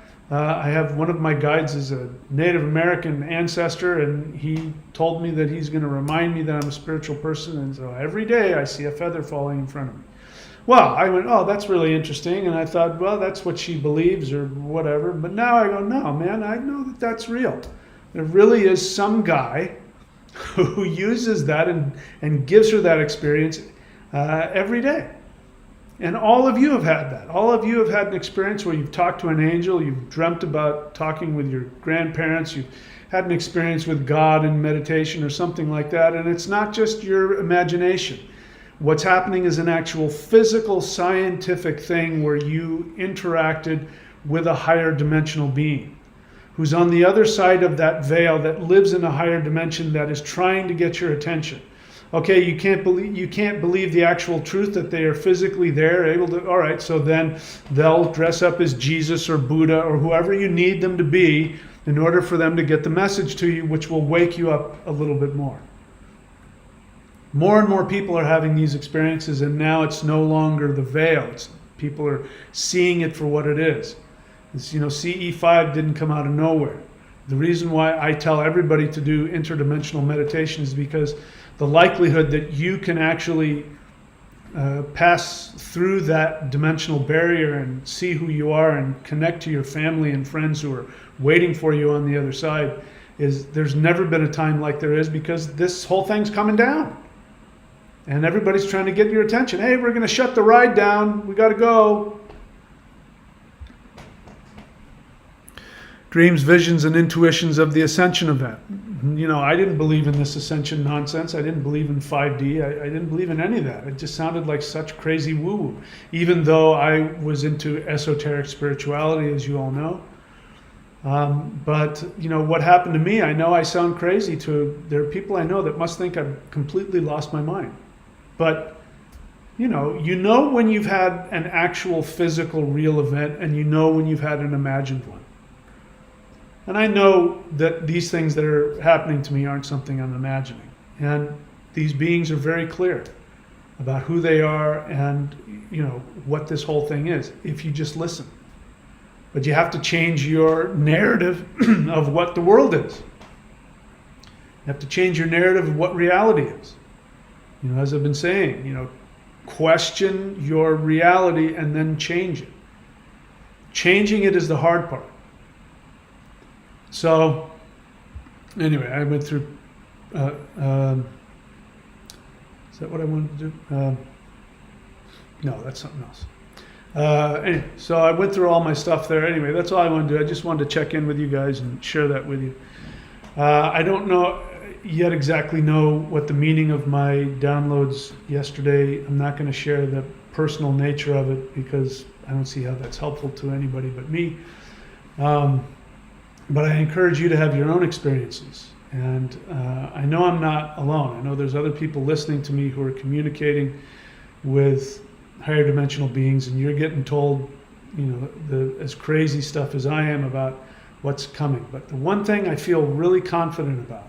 Speaker 1: one of my guides is a Native American ancestor, and he told me that he's going to remind me that I'm a spiritual person, and so every day I see a feather falling in front of me. Well, I went, oh, that's really interesting, and I thought, well, that's what she believes or whatever. But now I go, no, man, I know that that's real. There really is some guy who uses that and gives her that experience every day. And all of you have had that. All of you have had an experience where you've talked to an angel, you've dreamt about talking with your grandparents, you've had an experience with God in meditation or something like that, and it's not just your imagination. What's happening is an actual physical, scientific thing where you interacted with a higher dimensional being who's on the other side of that veil, that lives in a higher dimension, that is trying to get your attention. Okay, you can't believe the actual truth that they are physically there, able to. All right, so then they'll dress up as Jesus or Buddha or whoever you need them to be in order for them to get the message to you, which will wake you up a little bit more. More and more people are having these experiences, and now it's no longer the veil. People are seeing it for what it is. CE5 didn't come out of nowhere. The reason why I tell everybody to do interdimensional meditation is because the likelihood that you can actually pass through that dimensional barrier and see who you are and connect to your family and friends who are waiting for you on the other side there's never been a time like there is, because this whole thing's coming down. And everybody's trying to get your attention. Hey, we're going to shut the ride down. We got to go. Dreams, visions, and intuitions of the ascension event. I didn't believe in this ascension nonsense. I didn't believe in 5D. I didn't believe in any of that. It just sounded like such crazy woo-woo, even though I was into esoteric spirituality, as you all know. But what happened to me, I know I sound crazy there are people I know that must think I've completely lost my mind. But, you know when you've had an actual physical real event, and you know when you've had an imagined one. And I know that these things that are happening to me aren't something I'm imagining. And these beings are very clear about who they are and, what this whole thing is, if you just listen. But you have to change your narrative of what the world is. You have to change your narrative of what reality is. As I've been saying, question your reality and then change it. Changing it is the hard part. So, anyway, I went through, is that what I wanted to do? No, that's something else. Anyway, so I went through all my stuff there. Anyway, that's all I wanted to do. I just wanted to check in with you guys and share that with you. I don't yet exactly know what the meaning of my downloads yesterday. I'm not going to share the personal nature of it, because I don't see how that's helpful to anybody but me. But I encourage you to have your own experiences. And I know I'm not alone. I know there's other people listening to me who are communicating with higher dimensional beings, and you're getting told, as crazy stuff as I am about what's coming. But the one thing I feel really confident about,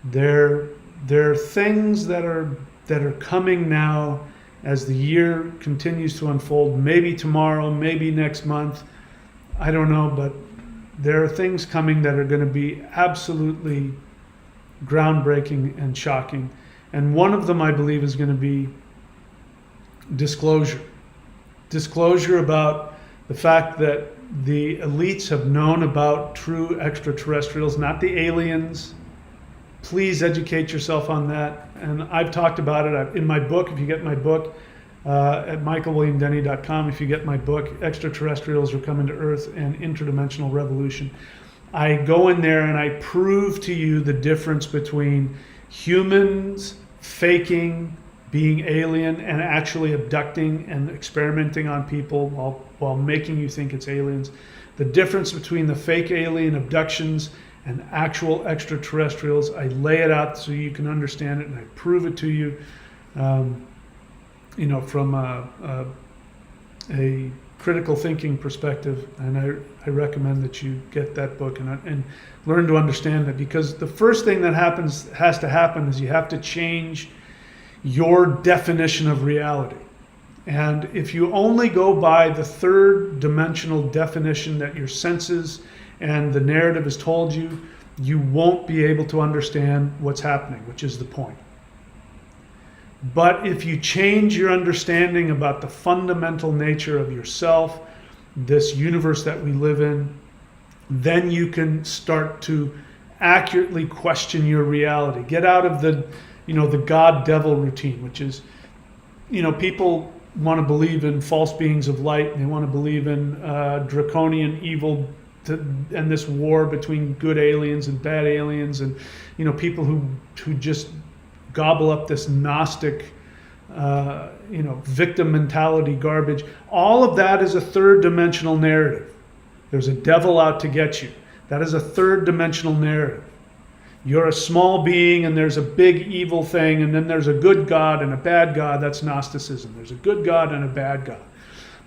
Speaker 1: there are things that are coming now as the year continues to unfold. Maybe tomorrow, maybe next month, I don't know, but there are things coming that are going to be absolutely groundbreaking and shocking. And one of them, I believe, is going to be disclosure. Disclosure about the fact that the elites have known about true extraterrestrials, not the aliens. Please educate yourself on that. And I've talked about it in my book. If you get my book at michaelwilliamdenny.com, if you get my book, Extraterrestrials Are Coming to Earth and Interdimensional Revolution, I go in there and I prove to you the difference between humans faking being alien and actually abducting and experimenting on people while making you think it's aliens. The difference between the fake alien abductions and actual extraterrestrials. I lay it out so you can understand it, and I prove it to you, from a critical thinking perspective. And I recommend that you get that book and learn to understand that, because the first thing that has to happen is you have to change your definition of reality. And if you only go by the third dimensional definition that your senses and the narrative has told you, you won't be able to understand what's happening, which is the point. But if you change your understanding about the fundamental nature of yourself, this universe that we live in, then you can start to accurately question your reality. Get out of the God-devil routine, which is, people want to believe in false beings of light, and they want to believe in draconian evil and this war between good aliens and bad aliens, and people who just gobble up this Gnostic victim mentality garbage. All of that is a third dimensional narrative. There's a devil out to get you. That is a third dimensional narrative. You're a small being and there's a big evil thing, and then there's a good God and a bad God. That's Gnosticism. There's a good God and a bad God.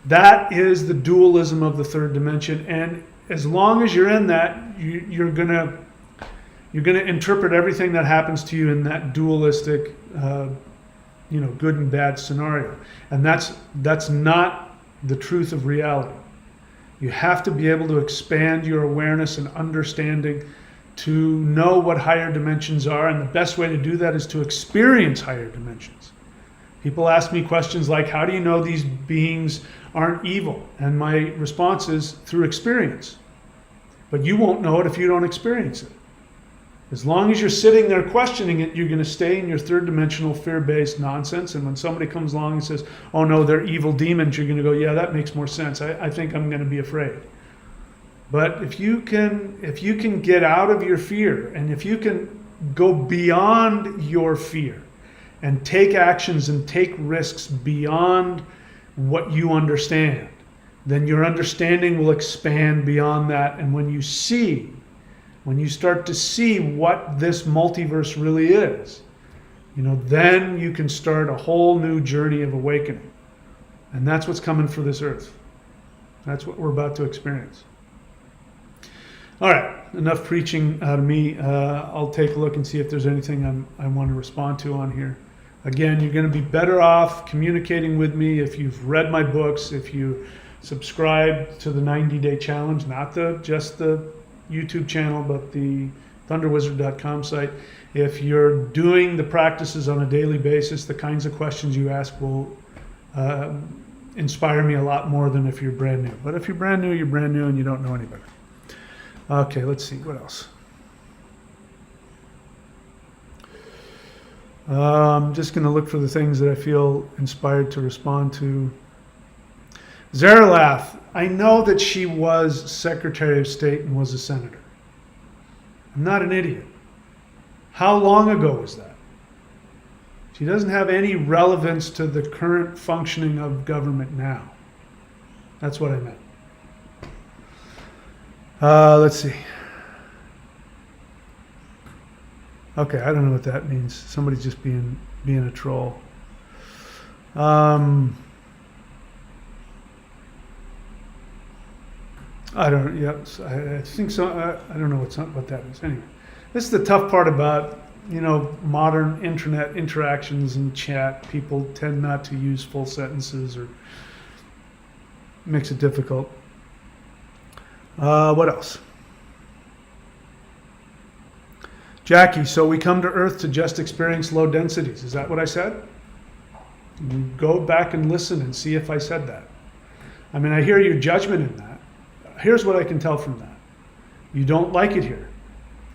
Speaker 1: That is the dualism of the third dimension. And as long as you're in that, you're gonna interpret everything that happens to you in that dualistic, good and bad scenario. And that's not the truth of reality. You have to be able to expand your awareness and understanding to know what higher dimensions are, and the best way to do that is to experience higher dimensions. People ask me questions like, how do you know these beings aren't evil? And my response is through experience. But you won't know it if you don't experience it. As long as you're sitting there questioning it, you're going to stay in your third dimensional fear-based nonsense. And when somebody comes along and says, oh no, they're evil demons, you're going to go, yeah, that makes more sense. I think I'm going to be afraid. But if you can get out of your fear, and if you can go beyond your fear and take actions and take risks beyond what you understand, then your understanding will expand beyond that. And when you start to see what this multiverse really is, then you can start a whole new journey of awakening. And that's what's coming for this earth. That's what we're about to experience. All right, enough preaching out of me. I'll take a look and see if there's anything I want to respond to on here. Again, you're going to be better off communicating with me if you've read my books, if you subscribe to the 90-day challenge, not just the YouTube channel, but the thunderwizard.com site. If you're doing the practices on a daily basis, the kinds of questions you ask will inspire me a lot more than if you're brand new. But if you're brand new, and you don't know any better. Okay, let's see, what else? I'm just going to look for the things that I feel inspired to respond to. Zaralath, I know that she was Secretary of State and was a senator. I'm not an idiot. How long ago was that? She doesn't have any relevance to the current functioning of government now. That's what I meant. Let's see. Okay, I don't know what that means. Somebody's just being a troll. I think so. I don't know what that is. Anyway, this is the tough part about modern internet interactions and chat. People tend not to use full sentences, or makes it difficult. What else? Jackie, so we come to Earth to just experience low densities. Is that what I said? Go back and listen and see if I said that. I mean, I hear your judgment in that. Here's what I can tell from that. You don't like it here.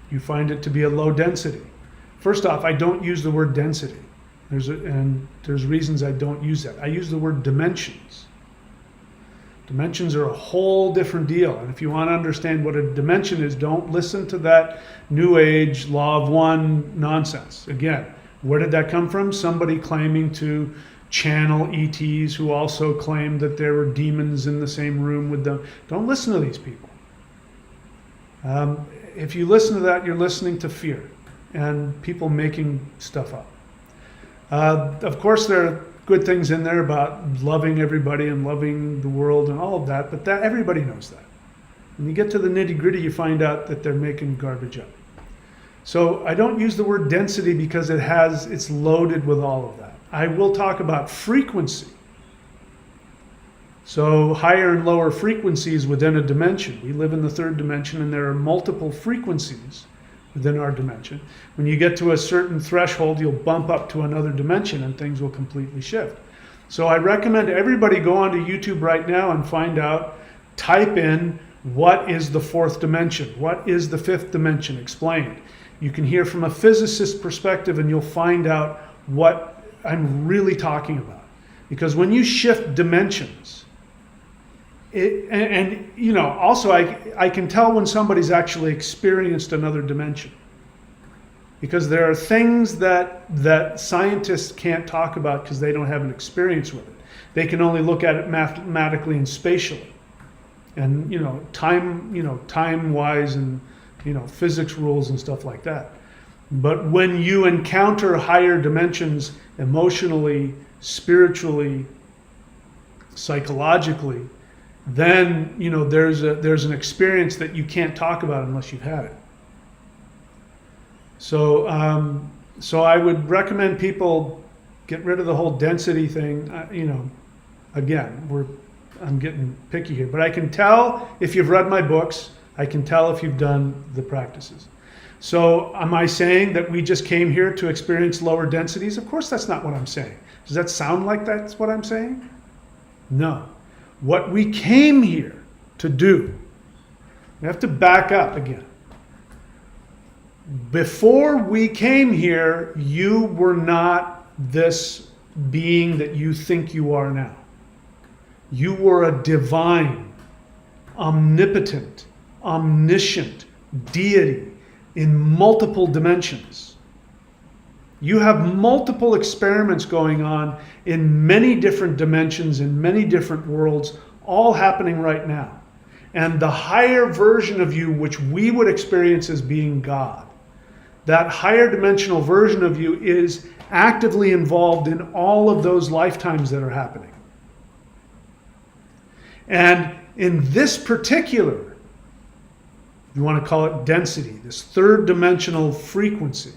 Speaker 1: You find it to be a low density. First off, I don't use the word density. There's reasons I don't use that. I use the word dimensions. Dimensions are a whole different deal. And if you want to understand what a dimension is, don't listen to that New Age law of one nonsense. Again, where did that come from? Somebody claiming to channel ETs who also claimed that there were demons in the same room with them. Don't listen to these people. If you listen to that, you're listening to fear and people making stuff up. Of course, there are good things in there about loving everybody and loving the world and all of that, but that everybody knows that. When you get to the nitty-gritty, you find out that they're making garbage up. So I don't use the word density because it's loaded with all of that. I will talk about frequency. So higher and lower frequencies within a dimension. We live in the third dimension and there are multiple frequencies within our dimension. When you get to a certain threshold, you'll bump up to another dimension and things will completely shift. So I recommend everybody go onto YouTube right now and find out, type in, what is the fourth dimension? What is the fifth dimension? Explained. You can hear from a physicist perspective and you'll find out what I'm really talking about. Because when you shift dimensions, also I can tell when somebody's actually experienced another dimension. Because there are things that scientists can't talk about because they don't have an experience with it. They can only look at it mathematically and spatially. And time-wise and physics rules and stuff like that. But when you encounter higher dimensions emotionally, spiritually, psychologically, then there's an experience that you can't talk about unless you've had it. So I would recommend people get rid of the whole density thing. Again, I'm getting picky here, but I can tell if you've read my books. I can tell if you've done the practices. So am I saying that we just came here to experience lower densities? Of course, that's not what I'm saying. Does that sound like that's what I'm saying? No. What we came here to do, we have to back up again. Before we came here, you were not this being that you think you are now. You were a divine, omnipotent, omniscient deity in multiple dimensions. You have multiple experiments going on in many different dimensions, in many different worlds, all happening right now. And the higher version of you, which we would experience as being God, that higher dimensional version of you is actively involved in all of those lifetimes that are happening. And in this particular, you want to call it density, this third dimensional frequency.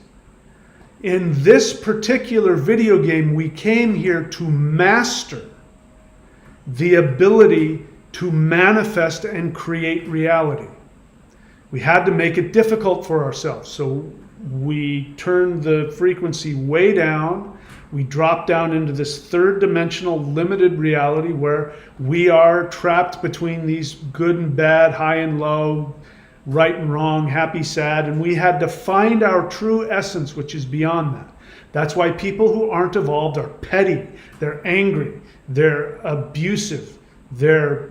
Speaker 1: In this particular video game, we came here to master the ability to manifest and create reality. We had to make it difficult for ourselves. So we turned the frequency way down. We drop down into this third dimensional limited reality where we are trapped between these good and bad, high and low, right and wrong, happy, sad, and we had to find our true essence, which is beyond that. That's why people who aren't evolved are petty, they're angry, they're abusive, they're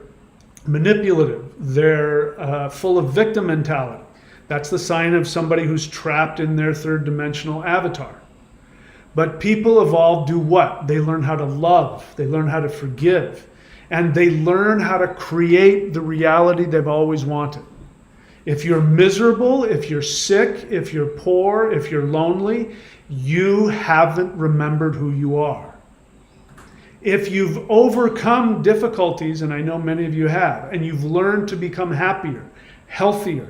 Speaker 1: manipulative, they're full of victim mentality. That's the sign of somebody who's trapped in their third dimensional avatar. But people evolved do what? They learn how to love, they learn how to forgive, and they learn how to create the reality they've always wanted. If you're miserable, if you're sick, if you're poor, if you're lonely, you haven't remembered who you are. If you've overcome difficulties, and I know many of you have, and you've learned to become happier, healthier,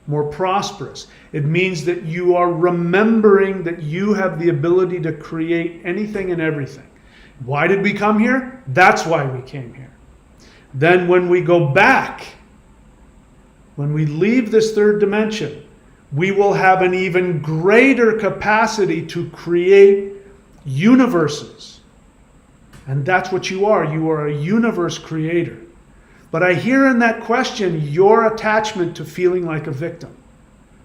Speaker 1: more prosperous, it means that you are remembering that you have the ability to create anything and everything. Why did we come here? That's why we came here. Then when we go back, when we leave this third dimension, we will have an even greater capacity to create universes. And that's what you are. You are a universe creator. But I hear in that question your attachment to feeling like a victim.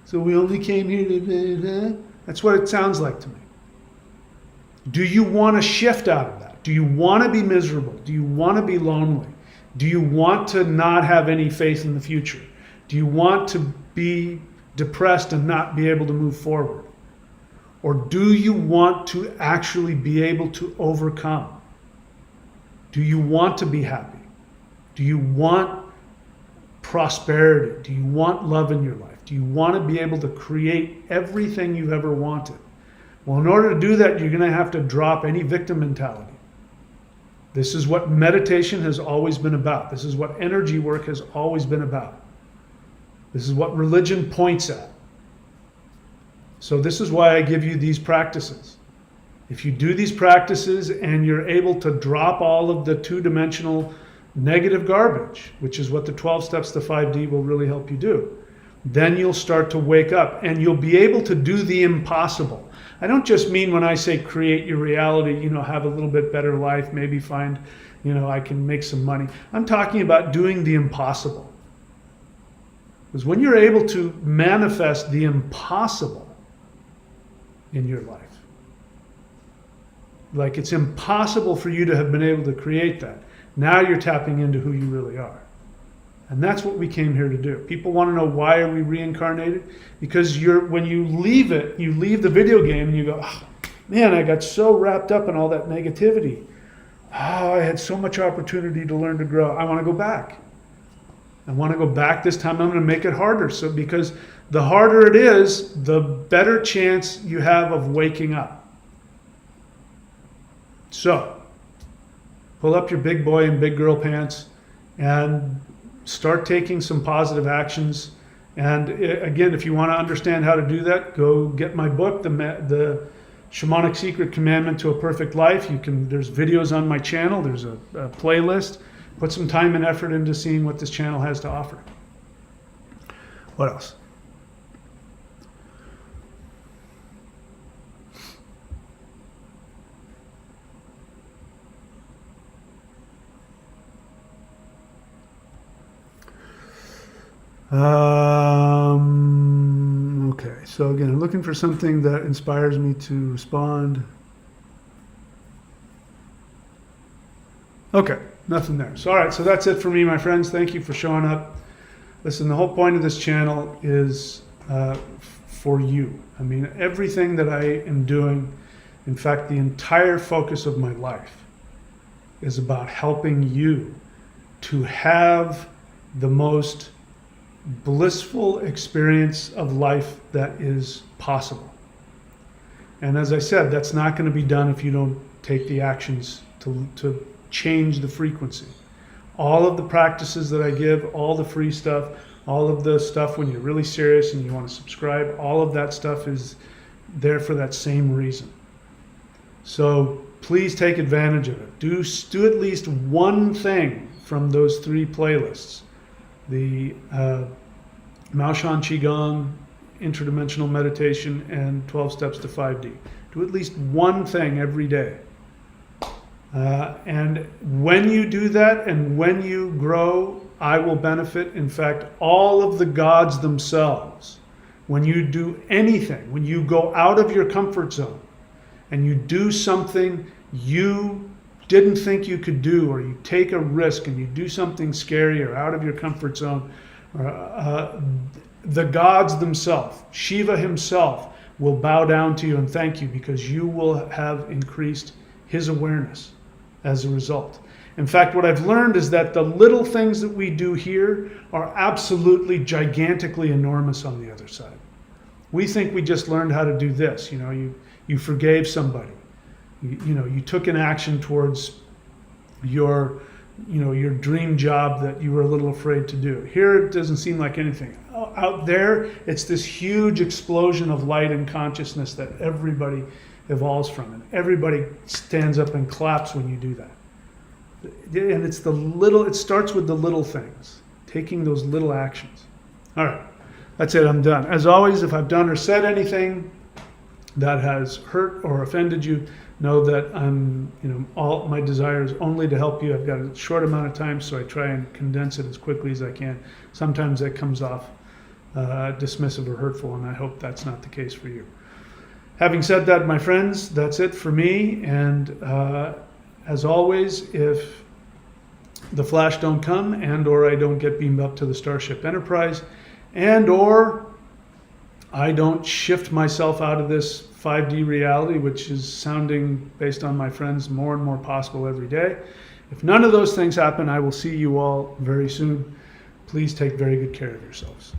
Speaker 1: So we only came here to... That's what it sounds like to me. Do you want to shift out of that? Do you want to be miserable? Do you want to be lonely? Do you want to not have any faith in the future? Do you want to be depressed and not be able to move forward? Or do you want to actually be able to overcome? Do you want to be happy? Do you want prosperity? Do you want love in your life? Do you want to be able to create everything you've ever wanted? Well, in order to do that, you're going to have to drop any victim mentality. This is what meditation has always been about. This is what energy work has always been about. This is what religion points at. So this is why I give you these practices. If you do these practices and you're able to drop all of the two-dimensional negative garbage, which is what the 12 steps to 5D will really help you do, then you'll start to wake up and you'll be able to do the impossible. I don't just mean when I say create your reality, have a little bit better life, maybe find, I can make some money. I'm talking about doing the impossible. Because when you're able to manifest the impossible in your life, like it's impossible for you to have been able to create that. Now you're tapping into who you really are. And that's what we came here to do. People want to know, why are we reincarnated? Because when you leave it, you leave the video game and you go, oh, man, I got so wrapped up in all that negativity. Oh, I had so much opportunity to learn to grow. I want to go back. I want to go back. This time I'm going to make it harder. So because the harder it is, the better chance you have of waking up. So, pull up your big boy and big girl pants and start taking some positive actions. And again, if you want to understand how to do that, go get my book, the Shamanic Secret Commandment to a Perfect Life. There's videos on my channel. There's a playlist. Put some time and effort into seeing what this channel has to offer. What else? Okay, so again, I'm looking for something that inspires me to respond. Okay, nothing there. So, all right, so that's it for me, my friends. Thank you for showing up. Listen, the whole point of this channel is for you. I mean, everything that I am doing, in fact, the entire focus of my life is about helping you to have the most blissful experience of life that is possible. And as I said, that's not going to be done if you don't take the actions to change the frequency. All of the practices that I give, all the free stuff, all of the stuff when you're really serious and you want to subscribe, all of that stuff is there for that same reason. So please take advantage of it. Do at least one thing from those 3 playlists. The Mao Shan Qigong, Interdimensional Meditation, and 12 Steps to 5D. Do at least one thing every day. And when you do that and when you grow, I will benefit. In fact, all of the gods themselves, when you do anything, when you go out of your comfort zone and you do something you didn't think you could do, or you take a risk and you do something scary or out of your comfort zone, the gods themselves, Shiva himself, will bow down to you and thank you, because you will have increased his awareness as a result. In fact, what I've learned is that the little things that we do here are absolutely gigantically enormous on the other side. We think we just learned how to do this. You forgave somebody. You took an action towards your dream job that you were a little afraid to do. Here, it doesn't seem like anything. Out there, it's this huge explosion of light and consciousness that everybody evolves from, and everybody stands up and claps when you do that. And it starts with the little things, taking those little actions. All right, That's it, I'm done. As always, if I've done or said anything that has hurt or offended you, know that all my desire is only to help you. I've got a short amount of time, so I try and condense it as quickly as I can. Sometimes that comes off dismissive or hurtful, and I hope that's not the case for you. Having said that, my friends, that's it for me. And as always, if the flash don't come and or I don't get beamed up to the Starship Enterprise and or I don't shift myself out of this 5D reality, which is sounding, based on my friends, more and more possible every day. If none of those things happen, I will see you all very soon. Please take very good care of yourselves.